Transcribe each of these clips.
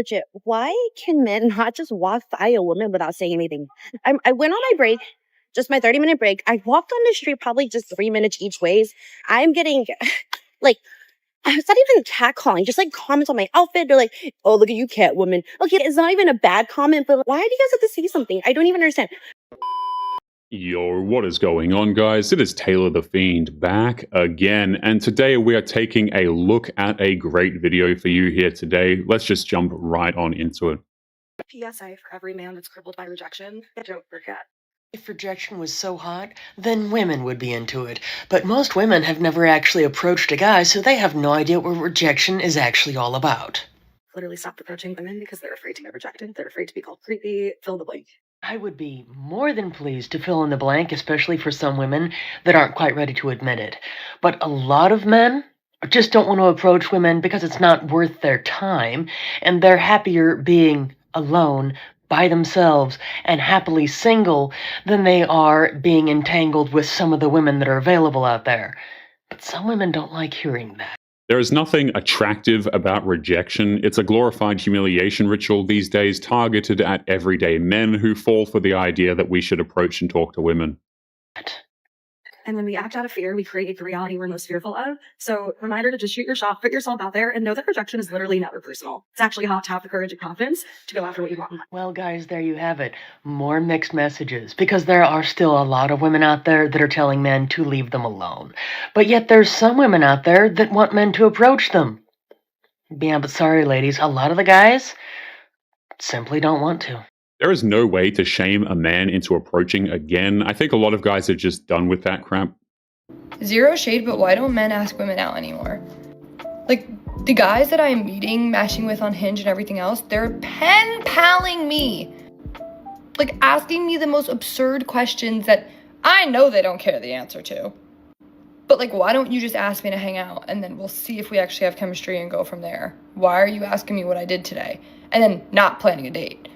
Legit, why can men not just walk by a woman without saying anything? I went on my break, just my 30-minute break. I walked on the street probably just 3 minutes each ways. I'm getting like, it's not even catcalling, just like comments on my outfit. They're like, oh, look at you, cat woman. Okay, it's not even a bad comment, but why do you guys have to say something? I don't even understand. Yo, what is going on, guys? It is Taylor the Fiend back again, and today we are taking a look at a great video for you here today. Let's just jump right on into it. PSA for every man that's crippled by rejection. Don't forget. If rejection was so hot, then women would be into it. But most women have never actually approached a guy, so they have no idea what rejection is actually all about. Literally stopped approaching women because they're afraid to get rejected. They're afraid to be called creepy. Fill the blank. I would be more than pleased to fill in the blank, especially for some women that aren't quite ready to admit it. But a lot of men just don't want to approach women because it's not worth their time, and they're happier being alone by themselves and happily single than they are being entangled with some of the women that are available out there. But some women don't like hearing that. There is nothing attractive about rejection. It's a glorified humiliation ritual these days targeted at everyday men who fall for the idea that we should approach and talk to women. And when we act out of fear, we create the reality we're most fearful of. So, reminder to just shoot your shot, put yourself out there, and know that rejection is literally never personal. It's actually hot to have the courage and confidence to go after what you want. Well, guys, there you have it. More mixed messages, because there are still a lot of women out there that are telling men to leave them alone. But yet there's some women out there that want men to approach them. Yeah, but sorry, ladies, a lot of the guys simply don't want to. There is no way to shame a man into approaching again. I think a lot of guys are just done with that crap. Zero shade, but why don't men ask women out anymore? Like, the guys that I'm meeting, matching with on Hinge and everything else, they're pen-paling me. Like, asking me the most absurd questions that I know they don't care the answer to. But, like, why don't you just ask me to hang out, and then we'll see if we actually have chemistry and go from there? Why are you asking me what I did today? And then not planning a date?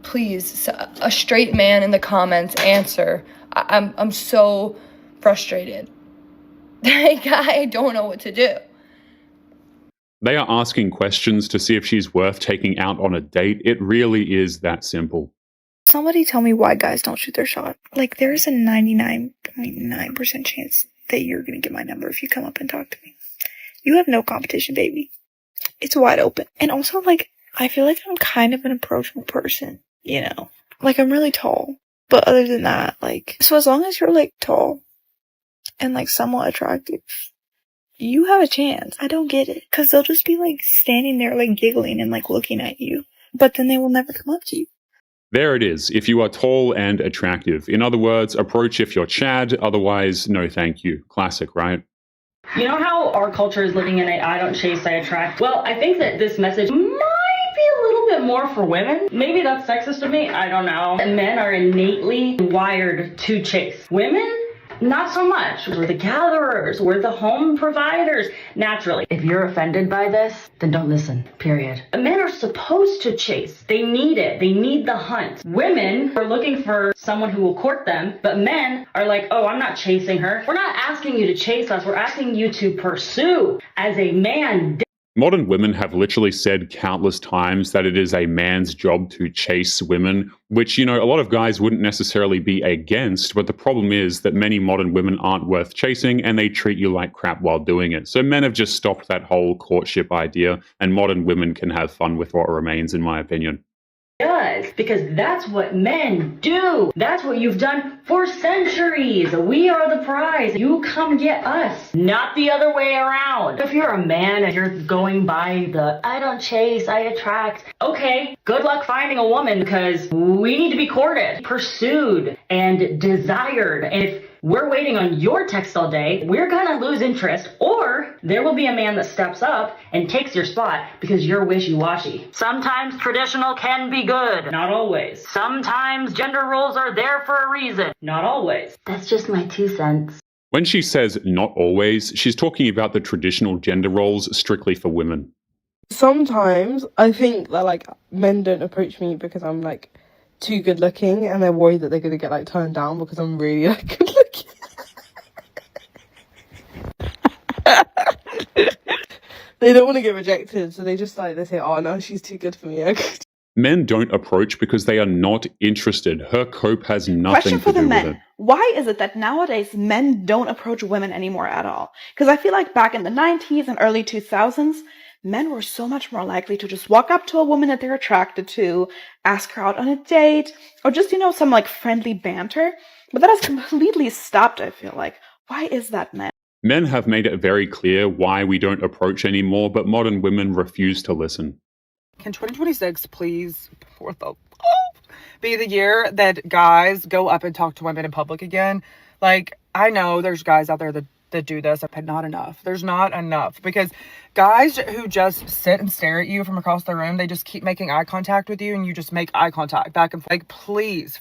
Please, a straight man in the comments answer. I'm so frustrated. Like, I don't know what to do. They are asking questions to see if she's worth taking out on a date. It really is that simple. Somebody tell me why guys don't shoot their shot. Like, there's a 99.9% chance that you're gonna get my number if you come up and talk to me. You have no competition, baby. It's wide open. And also, like, I feel like I'm kind of an approachable person. You know, like, I'm really tall, but other than that, like, so as long as you're, like, tall and, like, somewhat attractive, you have a chance. I don't get it, because they'll just be, like, standing there, like, giggling and, like, looking at you, but then they will never come up to you. There it is. If you are tall and attractive. In other words, approach if you're Chad, otherwise, no thank you. Classic, right? You know how our culture is looking at it, I don't chase, I attract? Well, I think that this message might be a little bit more for women. Maybe that's sexist of me, I don't know. Men are innately wired to chase. Women, not so much. We're the gatherers, we're the home providers, naturally. If you're offended by this, then don't listen, period. Men are supposed to chase. They need it. They need the hunt. Women are looking for someone who will court them, but men are like, oh, I'm not chasing her. We're not asking you to chase us. We're asking you to pursue as a man. Modern women have literally said countless times that it is a man's job to chase women, which, you know, a lot of guys wouldn't necessarily be against, but the problem is that many modern women aren't worth chasing and they treat you like crap while doing it. So men have just stopped that whole courtship idea, and modern women can have fun with what remains, in my opinion. Does, because that's what men do. That's what you've done for centuries. We are the prize. You come get us, not the other way around. If you're a man and you're going by the I don't chase, I attract, okay, good luck finding a woman, because we need to be courted, pursued, and desired. And if we're waiting on your text all day, we're gonna lose interest, or there will be a man that steps up and takes your spot because you're wishy-washy. Sometimes traditional can be good, not always. Sometimes gender roles are there for a reason, not always. That's just my 2 cents. When she says not always, she's talking about the traditional gender roles strictly for women. Sometimes I think that, like, men don't approach me because I'm, like, too good looking, and they're worried that they're gonna get, like, turned down because I'm really, like, good looking. They don't want to get rejected, so they just like, they say, oh no, she's too good for me. Men don't approach because they are not interested. Her cope has nothing Question to for the do with men. it. Why is it that nowadays men don't approach women anymore at all? Because I feel like back in the 90s and early 2000s, men were so much more likely to just walk up to a woman that they're attracted to, ask her out on a date, or just, some like friendly banter. But that has completely stopped, I feel like. Why is that, men? Men have made it very clear why we don't approach anymore, but modern women refuse to listen. Can 2026 please, for the be the year that guys go up and talk to women in public again? Like, I know there's guys out there that do this, but not enough. There's not enough, because guys who just sit and stare at you from across the room, they just keep making eye contact with you, and you just make eye contact back and forth. Like, please,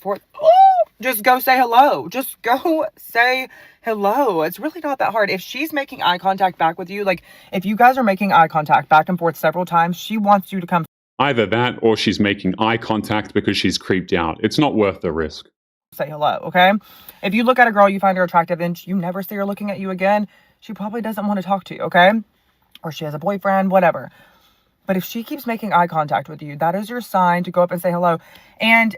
just go say hello. Just go say hello. It's really not that hard. If she's making eye contact back with you, like if you guys are making eye contact back and forth several times, she wants you to come. Either that or she's making eye contact because she's creeped out. It's not worth the risk. Say hello, okay? If you look at a girl, you find her attractive, and you never see her looking at you again, she probably doesn't want to talk to you, okay? Or she has a boyfriend, whatever. But if she keeps making eye contact with you, that is your sign to go up and say hello. And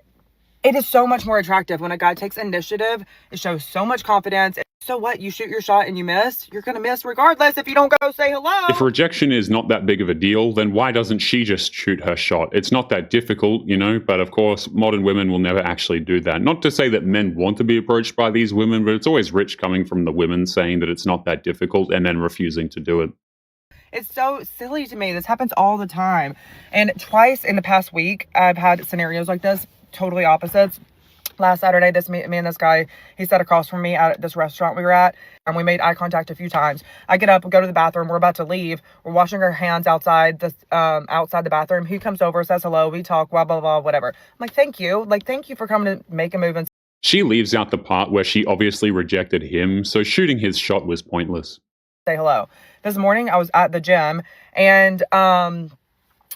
it is so much more attractive when a guy takes initiative. It shows so much confidence. So what? You shoot your shot and you miss? You're going to miss regardless if you don't go say hello. If rejection is not that big of a deal, then why doesn't she just shoot her shot? It's not that difficult, but of course, modern women will never actually do that. Not to say that men want to be approached by these women, but it's always rich coming from the women saying that it's not that difficult and then refusing to do it. It's so silly to me. This happens all the time. And twice in the past week, I've had scenarios like this, totally opposites. Last Saturday, me and this guy, he sat across from me at this restaurant we were at, and we made eye contact a few times. I get up, we go to the bathroom, we're about to leave. We're washing our hands outside the bathroom. He comes over, says hello, we talk, blah, blah, blah, whatever. I'm like, thank you. Like, thank you for coming to make a move. And she leaves out the part where she obviously rejected him, so shooting his shot was pointless. Say hello. This morning, I was at the gym, and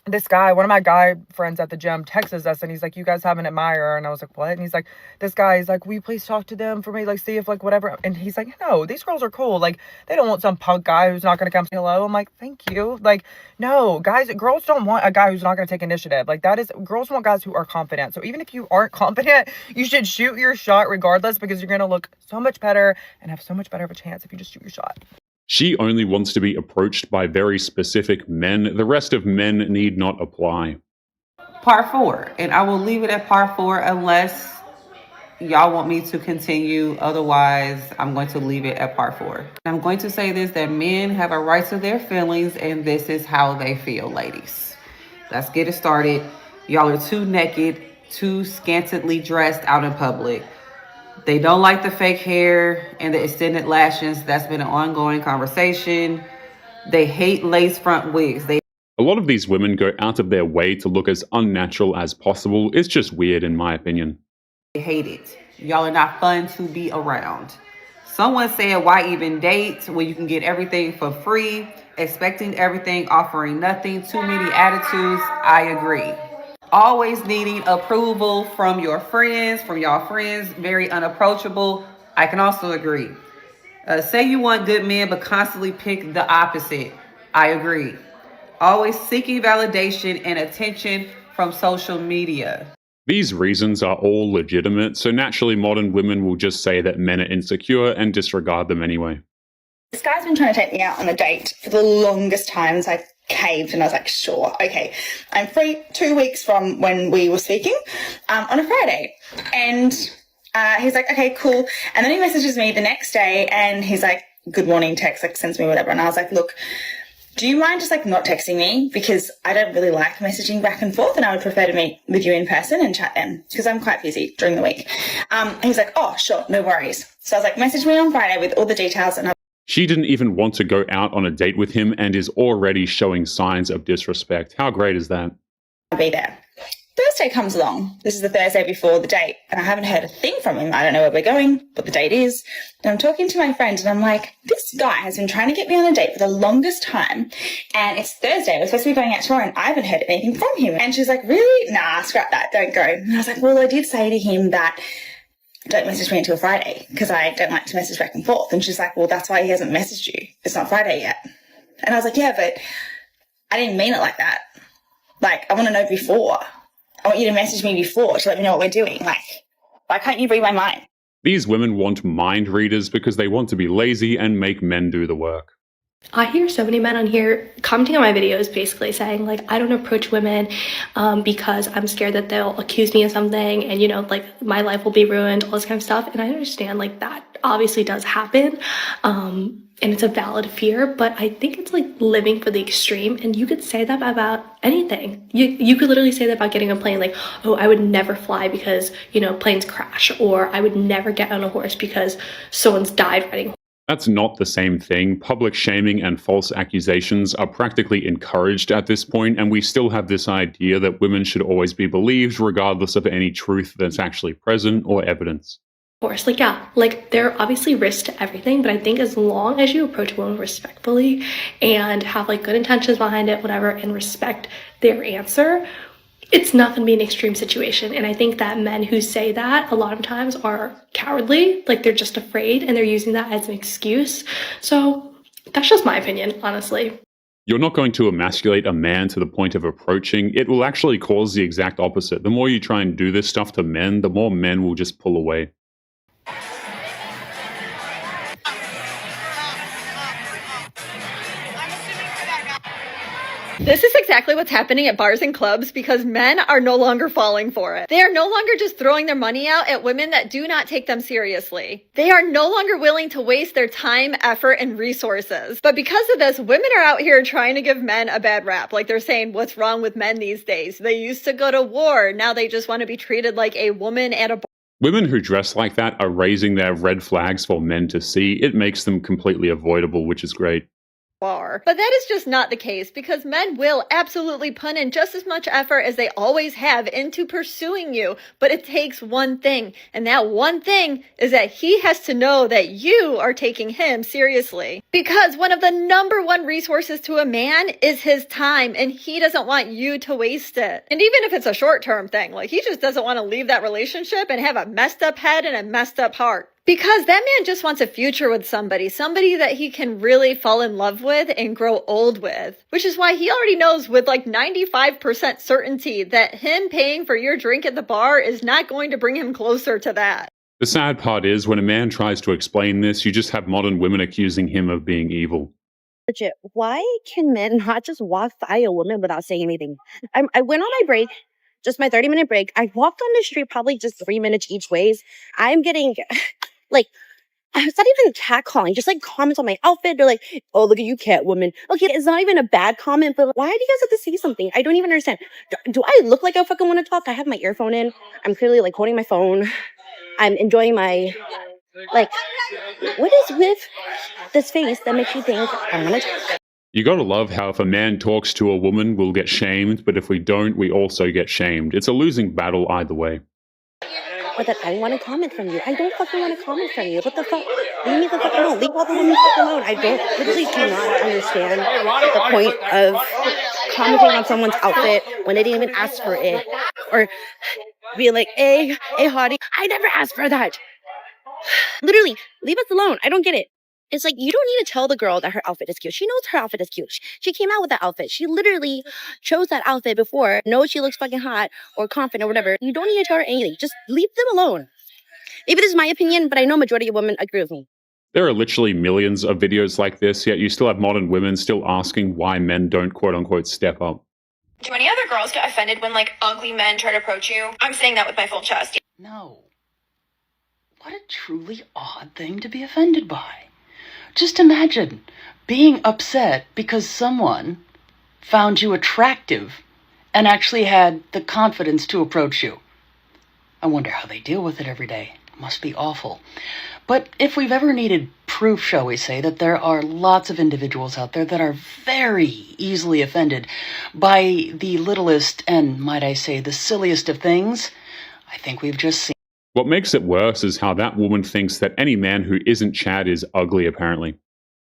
this guy, one of my guy friends at the gym, texts us, and he's like, you guys have an admirer? And I was like, what? And he's like, this guy, he's like, will you please talk to them for me? Like, see if, like, whatever. And he's like, no, these girls are cool. Like, they don't want some punk guy who's not going to come say hello. I'm like, thank you. Like, no, girls don't want a guy who's not going to take initiative. Like, girls want guys who are confident. So even if you aren't confident, you should shoot your shot regardless, because you're going to look so much better and have so much better of a chance if you just shoot your shot. She only wants to be approached by very specific men. The rest of men need not apply. Part 4, and I will leave it at part 4 unless y'all want me to continue. Otherwise, I'm going to leave it at part 4. I'm going to say this, that men have a right to their feelings, and this is how they feel, ladies. Let's get it started. Y'all are too naked, too scantily dressed out in public. They don't like the fake hair and the extended lashes. That's been an ongoing conversation. They hate lace front wigs. A lot of these women go out of their way to look as unnatural as possible. It's just weird, in my opinion. They hate it. Y'all are not fun to be around. Someone said, why even date when you can get everything for free? Expecting everything, offering nothing, too many attitudes. I agree. Always needing approval from your friends, very unapproachable. I can also agree. Say you want good men, but constantly pick the opposite. I agree. Always seeking validation and attention from social media. These reasons are all legitimate, so naturally modern women will just say that men are insecure and disregard them anyway. This guy's been trying to take me out on a date for the longest time, so I caved and I was like, sure, okay. I'm free 2 weeks from when we were speaking on a Friday. And he's like, okay, cool. And then he messages me the next day and he's like, good morning text, like sends me whatever. And I was like, look, do you mind just like not texting me? Because I don't really like messaging back and forth, and I would prefer to meet with you in person and chat then, because I'm quite busy during the week. And he's like, oh, sure, no worries. So I was like, message me on Friday with all the details. And she didn't even want to go out on a date with him and is already showing signs of disrespect. How great is that? I'll be there. Thursday comes along. This is the Thursday before the date, and I haven't heard a thing from him. I don't know where we're going, what the date is. And I'm talking to my friend, and I'm like, this guy has been trying to get me on a date for the longest time, and it's Thursday. We're supposed to be going out tomorrow, and I haven't heard anything from him. And she's like, really? Nah, scrap that. Don't go. And I was like, well, I did say to him that don't message me until Friday, because I don't like to message back and forth. And she's like, well, that's why he hasn't messaged you. It's not Friday yet. And I was like, yeah, but I didn't mean it like that. Like, I want to know before. I want you to message me before to let me know what we're doing. Like, why can't you read my mind? These women want mind readers because they want to be lazy and make men do the work. I hear so many men on here commenting on my videos basically saying, like, I don't approach women because I'm scared that they'll accuse me of something and, you know, like, my life will be ruined, all this kind of stuff. And I understand, like, that obviously does happen. And it's a valid fear, but I think it's like living for the extreme. And you could say that about anything. You could literally say that about getting a plane, like, oh, I would never fly because, you know, planes crash, or I would never get on a horse because someone's died riding. That's not the same thing. Public shaming and false accusations are practically encouraged at this point, and we still have this idea that women should always be believed regardless of any truth that's actually present or evidence. Course, like, yeah, like, there are obviously risks to everything, but I think as long as you approach a woman respectfully and have like good intentions behind it, whatever, and respect their answer, it's not going to be an extreme situation. And I think that men who say that a lot of times are cowardly, like, they're just afraid and they're using that as an excuse. So that's just my opinion, honestly. You're not going to emasculate a man to the point of approaching. It will actually cause the exact opposite. The more you try and do this stuff to men, the more men will just pull away. This is exactly what's happening at bars and clubs because men are no longer falling for it. They are no longer just throwing their money out at women that do not take them seriously. They are no longer willing to waste their time, effort, and resources. But because of this, women are out here trying to give men a bad rap. Like, they're saying, what's wrong with men these days? They used to go to war. Now they just want to be treated like a woman at a bar. Women who dress like that are raising their red flags for men to see. It makes them completely avoidable, which is great. But that is just not the case because men will absolutely put in just as much effort as they always have into pursuing you. But it takes one thing, and that one thing is that he has to know that you are taking him seriously. Because one of the #1 resources to a man is his time, and he doesn't want you to waste it. And even if it's a short-term thing, like, he just doesn't want to leave that relationship and have a messed up head and a messed up heart. Because that man just wants a future with somebody that he can really fall in love with and grow old with. Which is why he already knows with like 95% certainty that him paying for your drink at the bar is not going to bring him closer to that. The sad part is when a man tries to explain this, you just have modern women accusing him of being evil. Legit, why can men not just walk by a woman without saying anything? I went on my break, just my 30-minute break. I walked on the street probably just 3 minutes each ways. I'm getting... like, it's not even catcalling, just like comments on my outfit. They're like, oh, look at you, Catwoman. Okay, it's not even a bad comment, but why do you guys have to say something? I don't even understand. Do I look like I fucking want to talk? I have my earphone in. I'm clearly like holding my phone. I'm enjoying my, like, what is with this face that makes you think I want to talk? You gotta love how if a man talks to a woman, we'll get shamed, but if we don't, we also get shamed. It's a losing battle either way. Or that I want to comment from you. I don't fucking want to comment from you. What the fuck? Leave me the fuck alone. Leave all the women fuck alone. I literally do not understand the point of commenting on someone's outfit when they didn't even ask for it. Or being like, hey, hottie, I never asked for that. Literally, leave us alone. I don't get it. It's like, you don't need to tell the girl that her outfit is cute. She knows her outfit is cute. She came out with that outfit. She literally chose that outfit before. Knows she looks fucking hot or confident or whatever. You don't need to tell her anything. Just leave them alone. Maybe this is my opinion, but I know majority of women agree with me. There are literally millions of videos like this, yet you still have modern women still asking why men don't quote-unquote step up. Do any other girls get offended when, like, ugly men try to approach you? I'm saying that with my full chest. No. What a truly odd thing to be offended by. Just imagine being upset because someone found you attractive and actually had the confidence to approach you. I wonder how they deal with it every day. It must be awful. But if we've ever needed proof, shall we say, that there are lots of individuals out there that are very easily offended by the littlest and, might I say, the silliest of things, I think we've just seen. What makes it worse is how that woman thinks that any man who isn't Chad is ugly, apparently.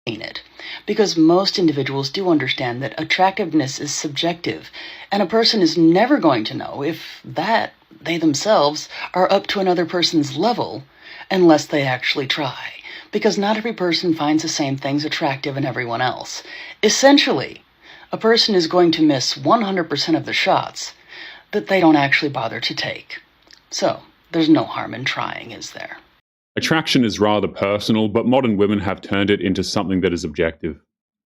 It. Because most individuals do understand that attractiveness is subjective, and a person is never going to know if that they themselves are up to another person's level unless they actually try. Because not every person finds the same things attractive in everyone else. Essentially, A person is going to miss 100% of the shots that they don't actually bother to take. So, there's no harm in trying, is there? Attraction is rather personal, but modern women have turned it into something that is objective.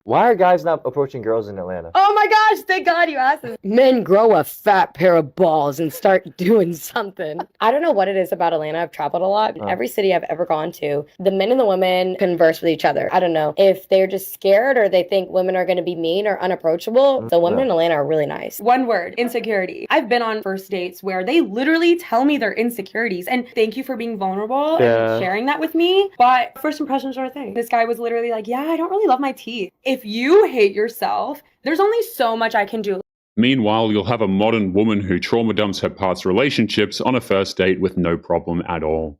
Why are guys not approaching girls in Atlanta? Oh my gosh, thank God you asked this. Men grow a fat pair of balls and start doing something. I don't know what it is about Atlanta. I've traveled a lot. Every city I've ever gone to, the men and the women converse with each other. I don't know if they're just scared or they think women are going to be mean or unapproachable. The women in Atlanta are really nice. One word, insecurity. I've been on first dates where they literally tell me their insecurities. And thank you for being vulnerable and sharing that with me. But first impressions are a thing. This guy was literally like, yeah, I don't really love my teeth. If you hate yourself, there's only so much I can do. Meanwhile, you'll have a modern woman who trauma dumps her past relationships on a first date with no problem at all.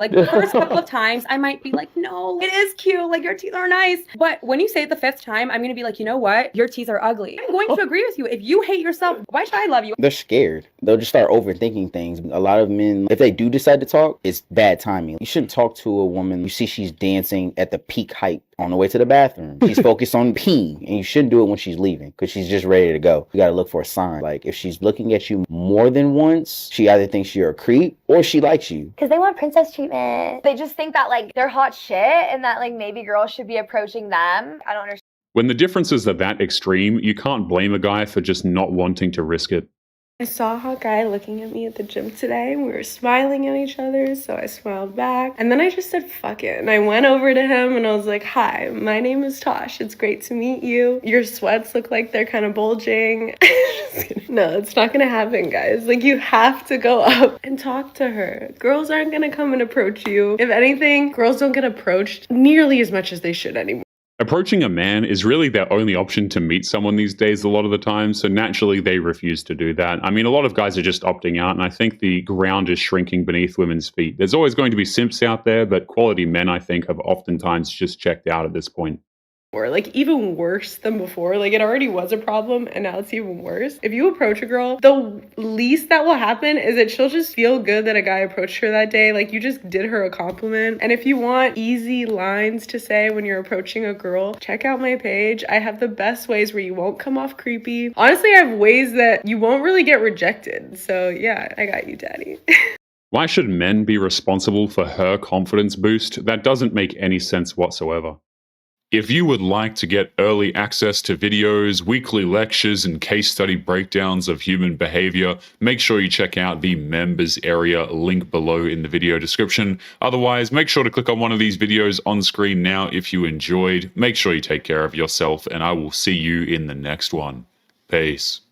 Like the first couple of times, I might be like, no, it is cute. Like your teeth are nice. But when you say it the fifth time, I'm going to be like, you know what? Your teeth are ugly. I'm going to agree with you. If you hate yourself, why should I love you? They're scared. They'll just start overthinking things. A lot of men, if they do decide to talk, it's bad timing. You shouldn't talk to a woman. You see she's dancing at the peak height on the way to the bathroom. She's focused on peeing, and you shouldn't do it when she's leaving because she's just ready to go. You got to look for a sign. Like if she's looking at you more than once, she either thinks you're a creep or she likes you. Because they want princess treatment. They just think that like they're hot shit and that like maybe girls should be approaching them. I don't understand. When the differences are that extreme, you can't blame a guy for just not wanting to risk it. I saw a guy looking at me at the gym today and we were smiling at each other, so I smiled back. And then I just said, fuck it. And I went over to him and I was like, hi, my name is Tosh. It's great to meet you. Your sweats look like they're kind of bulging. No, it's not gonna happen, guys. Like, you have to go up and talk to her. Girls aren't gonna come and approach you. If anything, girls don't get approached nearly as much as they should anymore. Approaching a man is really their only option to meet someone these days a lot of the time, so naturally they refuse to do that. I mean, a lot of guys are just opting out, and I think the ground is shrinking beneath women's feet. There's always going to be simps out there, but quality men, I think, have oftentimes just checked out at this point. Or like even worse than before. Like it already was a problem and now it's even worse. If you approach a girl, the least that will happen is that she'll just feel good that a guy approached her that day. Like you just did her a compliment. And if you want easy lines to say when you're approaching a girl, check out my page. I have the best ways where you won't come off creepy. Honestly, I have ways that you won't really get rejected. So yeah, I got you, daddy. Why should men be responsible for her confidence boost? That doesn't make any sense whatsoever. If you would like to get early access to videos, weekly lectures, and case study breakdowns of human behavior, make sure you check out the members area link below in the video description. Otherwise, make sure to click on one of these videos on screen now if you enjoyed. Make sure you take care of yourself, and I will see you in the next one. Peace.